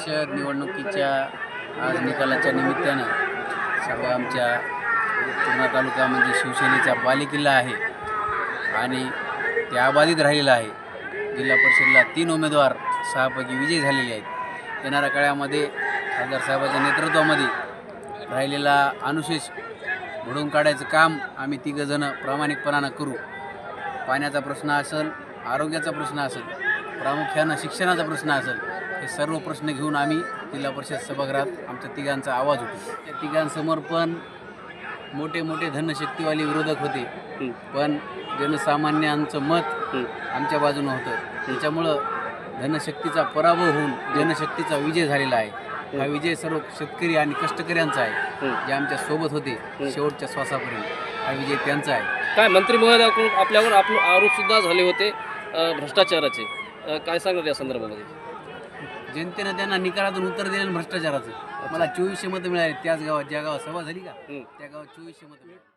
परिषद निवडणुकीच्या आज निकालाच्या निमित्तानं सर्व आमच्या पूर्णा तालुक्यामध्ये शिवसेनेचा बालेकिल्ला आहे आणि ते अबाधित राहिलेला आहे. जिल्हा परिषदेला 3 उमेदवार 6 पैकी विजयी झालेले आहेत. येणाऱ्या काळामध्ये खासदार साहेबांच्या नेतृत्वामध्ये राहिलेला अनुशेष भरून काढायचं काम आम्ही तिघंजणं प्रामाणिकपणानं करू. पाण्याचा प्रश्न असेल, आरोग्याचा प्रश्न असेल, प्रामुख्यानं शिक्षणाचा प्रश्न असेल, हे सर्व प्रश्न घेऊन आम्ही जिल्हा परिषद सभागृहात आमच्या तिघांचा आवाज होतो. त्या तिघांसमोर पण मोठे मोठे धनशक्तीवाले विरोधक होते, पण जनसामान्यांचं मत आमच्या बाजूनं होतं. त्याच्यामुळं धनशक्तीचा पराभव होऊन जनशक्तीचा विजय झालेला आहे. हा विजय सर्व शेतकरी आणि कष्टकऱ्यांचा आहे, जे आमच्या सोबत होते शेवटच्या श्वासापर्यंत. हा विजय त्यांचा आहे. काय मंत्री महोदयाकडून आपल्यावर आरोपसुद्धा झाले होते भ्रष्टाचाराचे, काय सांगणार या संदर्भामध्ये? जनतेनं त्यांना निकालातून उत्तर दिलेलं भ्रष्टाचाराचं. मला 2400 मतं मिळाली त्याच गावात, ज्या गावात सभा झाली का त्या गावात 2400 मतं मिळाली.